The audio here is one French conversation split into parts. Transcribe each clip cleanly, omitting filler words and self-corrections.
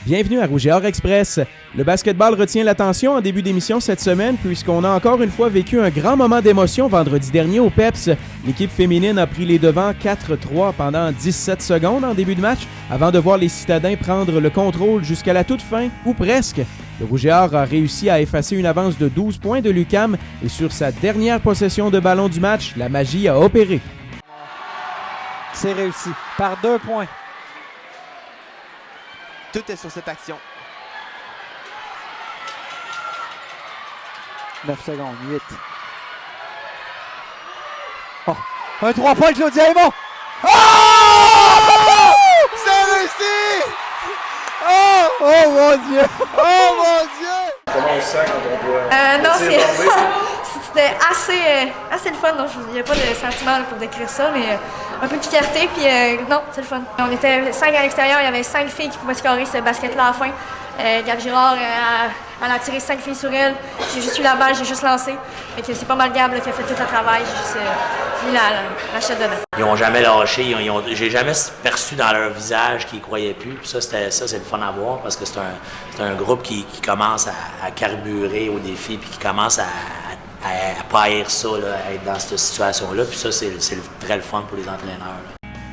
Bienvenue à Rouge et Or Express. Le basketball retient l'attention en début d'émission cette semaine puisqu'on a encore une fois vécu un grand moment d'émotion vendredi dernier au PEPS. L'équipe féminine a pris les devants 4-3 pendant 17 secondes en début de match avant de voir les citadins prendre le contrôle jusqu'à la toute fin, ou presque. Le Rouge et Or a réussi à effacer une avance de 12 points de l'UQAM et sur sa dernière possession de ballon du match, la magie a opéré. C'est réussi par 2 points. Tout est sur cette action. 9 secondes, 8. Oh, un 3 points de Claudia Aymon. Oh! C'est réussi! Oh mon Dieu! Oh mon Dieu! Comment on se sent quand on doit c'était assez le fun. Donc il n'y a pas de sentiment là, pour décrire ça, mais un peu de fierté, puis non, c'est le fun. On était 5 à l'extérieur, il y avait 5 filles qui pouvaient scorer ce basket-là à la fin. Gab Girard, elle a tiré 5 filles sur elle. J'ai juste eu la balle, j'ai juste lancé. Fait que c'est pas mal Gab là, qui a fait tout le travail. J'ai juste mis la chatte dedans. Ils n'ont jamais lâché. J'ai jamais perçu dans leur visage qu'ils ne croyaient plus. Puis ça, c'est le fun à voir parce que c'est un groupe qui commence à carburer au défi puis qui commence à pas haïr ça, là, à être dans cette situation-là. Puis ça, c'est très le fun pour les entraîneurs.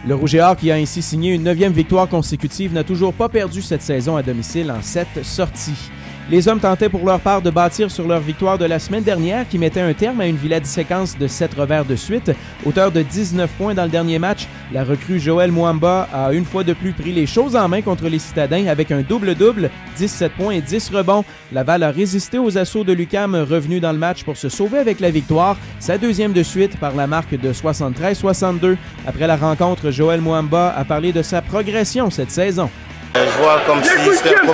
Le Rouge et Or, qui a ainsi signé une 9e victoire consécutive, n'a toujours pas perdu cette saison à domicile en 7 sorties. Les hommes tentaient pour leur part de bâtir sur leur victoire de la semaine dernière qui mettait un terme à une vilaine séquence de 7 revers de suite. Auteur de 19 points dans le dernier match, la recrue Joël Mwamba a une fois de plus pris les choses en main contre les citadins avec un double-double, 17 points et 10 rebonds. Laval a résisté aux assauts de l'UQAM revenu dans le match pour se sauver avec la victoire, sa deuxième de suite par la marque de 73-62. Après la rencontre, Joël Mwamba a parlé de sa progression cette saison. Je vois comme si c'était un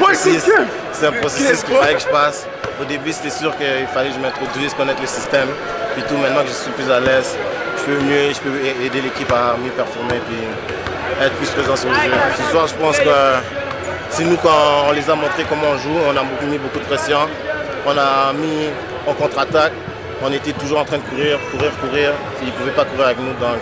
processus qu'il fallait que je passe. Au début, c'était sûr qu'il fallait que je m'introduise, connaître le système. Puis tout, maintenant que je suis plus à l'aise, je peux mieux, je peux aider l'équipe à mieux performer et être plus présent sur le jeu. Ce soir, je pense que c'est nous, quand on les a montré comment on joue, on a mis beaucoup de pression. On a mis en contre-attaque. On était toujours en train de courir. Ils ne pouvaient pas courir avec nous, donc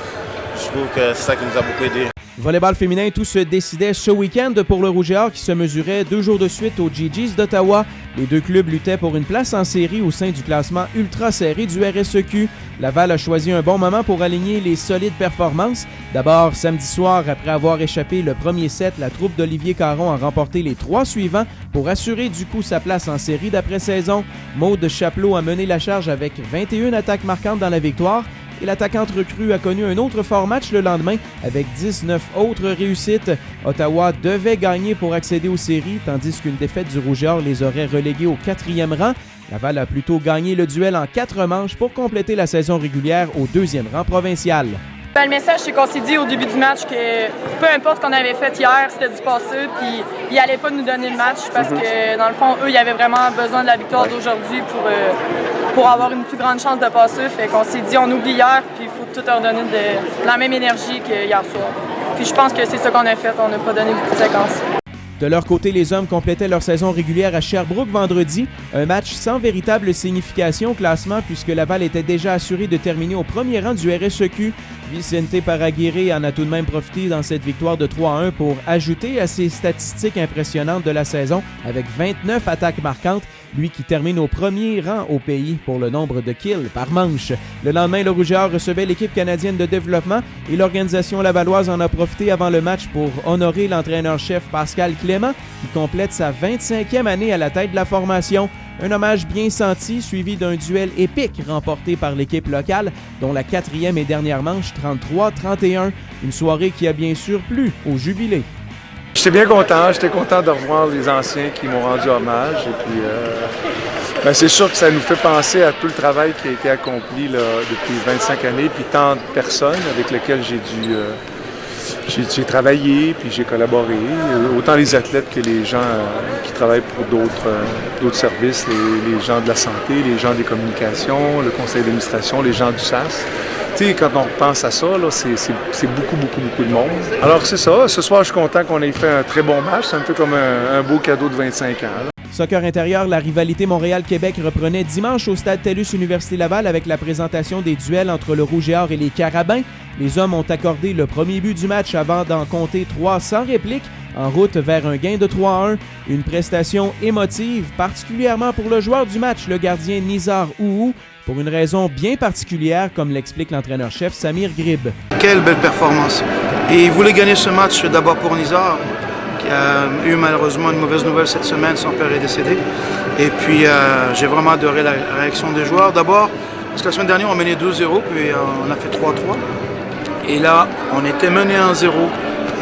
je trouve que c'est ça qui nous a beaucoup aidé. Volleyball féminin, tout se décidait ce week-end pour le Rouge et Or qui se mesurait 2 jours de suite aux GGs d'Ottawa. Les deux clubs luttaient pour une place en série au sein du classement ultra serré du RSEQ. Laval a choisi un bon moment pour aligner les solides performances. D'abord, samedi soir, après avoir échappé le premier set, la troupe d'Olivier Caron a remporté les 3 suivants pour assurer du coup sa place en série d'après-saison. Maude Chapelot a mené la charge avec 21 attaques marquantes dans la victoire. Et l'attaquante recrue a connu un autre fort match le lendemain avec 19 autres réussites. Ottawa devait gagner pour accéder aux séries, tandis qu'une défaite du Rouge et Or les aurait relégués au 4e rang. Laval a plutôt gagné le duel en 4 manches pour compléter la saison régulière au 2e rang provincial. Le message, c'est qu'on s'est dit au début du match que peu importe ce qu'on avait fait hier, c'était du passé, puis ils n'allaient pas nous donner le match parce que, dans le fond, eux, ils avaient vraiment besoin de la victoire d'aujourd'hui pour avoir une plus grande chance de passer. Fait qu'on s'est dit, on oublie hier, puis il faut tout leur donner de la même énergie qu'hier soir. Puis je pense que c'est ça qu'on a fait, on n'a pas donné beaucoup de séquences. De leur côté, les hommes complétaient leur saison régulière à Sherbrooke vendredi. Un match sans véritable signification au classement puisque Laval était déjà assuré de terminer au premier rang du RSEQ. Vicente Paraguirre en a tout de même profité dans cette victoire de 3-1 pour ajouter à ses statistiques impressionnantes de la saison avec 29 attaques marquantes, lui qui termine au premier rang au pays pour le nombre de kills par manche. Le lendemain, le Rouge et Or recevait l'équipe canadienne de développement et l'organisation lavalloise en a profité avant le match pour honorer l'entraîneur-chef Pascal Clément qui complète sa 25e année à la tête de la formation. Un hommage bien senti, suivi d'un duel épique remporté par l'équipe locale, dont la 4e et dernière manche 33-31. Une soirée qui a bien sûr plu au jubilé. J'étais bien content, de revoir les anciens qui m'ont rendu hommage. Et puis, c'est sûr que ça nous fait penser à tout le travail qui a été accompli là, depuis 25 années, puis tant de personnes avec lesquelles j'ai travaillé, puis j'ai collaboré, autant les athlètes que les gens qui travaillent pour d'autres services, les gens de la santé, les gens des communications, le conseil d'administration, les gens du SAS. Tu sais, quand on repense à ça, là, c'est beaucoup de monde. Alors c'est ça, ce soir je suis content qu'on ait fait un très bon match, c'est un peu comme un beau cadeau de 25 ans. Là. Soccer intérieur, la rivalité Montréal-Québec reprenait dimanche au stade TELUS Université Laval avec la présentation des duels entre le Rouge et Or et les Carabins. Les hommes ont accordé le premier but du match avant d'en compter 3 sans réplique. en route vers un gain de 3-1. Une prestation émotive, particulièrement pour le joueur du match, le gardien Nizar Ouhou, pour une raison bien particulière, comme l'explique l'entraîneur-chef Samir Grib. Quelle belle performance. Et il voulait gagner ce match d'abord pour Nizar, qui a eu malheureusement une mauvaise nouvelle cette semaine, son père est décédé. Et puis j'ai vraiment adoré la réaction des joueurs. D'abord, parce que la semaine dernière on menait 2-0, puis on a fait 3-3. Et là, on était mené 1-0.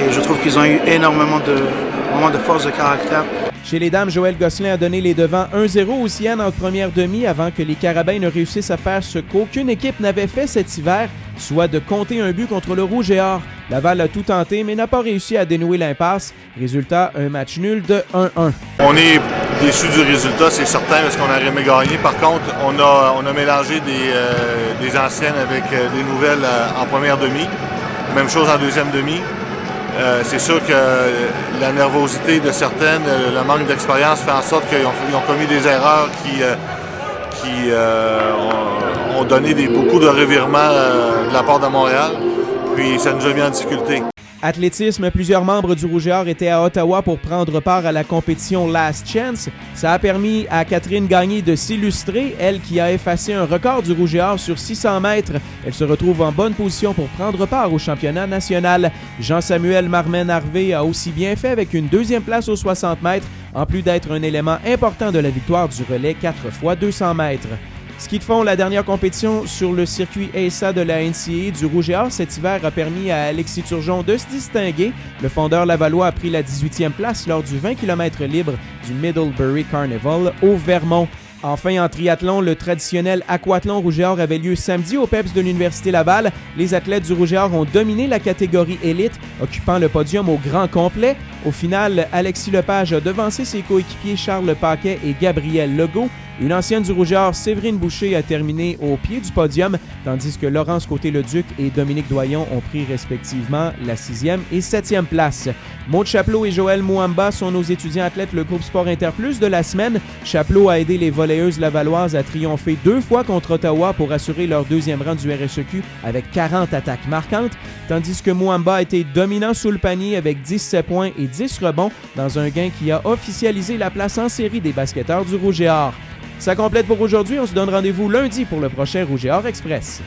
Et je trouve qu'ils ont eu énormément de force de caractère. Chez les dames, Joël Gosselin a donné les devants 1-0 aux Siennes en première demi avant que les Carabins ne réussissent à faire ce qu'aucune équipe n'avait fait cet hiver, soit de compter un but contre le Rouge et Or. Laval a tout tenté mais n'a pas réussi à dénouer l'impasse. Résultat, un match nul de 1-1. On est déçus du résultat, c'est certain, parce qu'on aurait aimé gagner. Par contre, on a mélangé des anciennes avec des nouvelles en première demi. Même chose en deuxième demi. C'est sûr que la nervosité de certaines, le manque d'expérience fait en sorte qu'ils ont commis des erreurs qui ont donné beaucoup de revirements de la part de Montréal. Puis ça nous a mis en difficulté. Athlétisme, plusieurs membres du Rouge et Or étaient à Ottawa pour prendre part à la compétition Last Chance. Ça a permis à Catherine Gagné de s'illustrer, elle qui a effacé un record du Rouge et Or sur 600 mètres. Elle se retrouve en bonne position pour prendre part au championnat national. Jean-Samuel Marmen-Harvey a aussi bien fait avec une deuxième place aux 60 mètres, en plus d'être un élément important de la victoire du relais 4 x 200 mètres. Ski de fond, la dernière compétition sur le circuit ASA de la NCAA du Rouge et Or cet hiver a permis à Alexis Turgeon de se distinguer. Le fondeur lavallois a pris la 18e place lors du 20 km libre du Middlebury Carnival au Vermont. Enfin, en triathlon, le traditionnel aquathlon Rouge et Or avait lieu samedi au PEPS de l'Université Laval. Les athlètes du Rouge et Or ont dominé la catégorie élite, occupant le podium au grand complet. Au final, Alexis Lepage a devancé ses coéquipiers Charles Paquet et Gabriel Legault. Une ancienne du Rouge et Or, Séverine Boucher, a terminé au pied du podium, tandis que Laurence Côté-Leduc et Dominique Doyon ont pris respectivement la 6e et 7e place. Maud Chapelot et Joël Mouamba sont nos étudiants athlètes le groupe Sport Interplus de la semaine. Chapelot a aidé les volleyeuses lavalloises à triompher 2 fois contre Ottawa pour assurer leur 2e rang du RSEQ avec 40 attaques marquantes, tandis que Mouamba a été dominant sous le panier avec 17 points et 10 rebonds dans un gain qui a officialisé la place en série des basketteurs du Rouge et Or. Ça complète pour aujourd'hui. On se donne rendez-vous lundi pour le prochain Rouge et Or Express.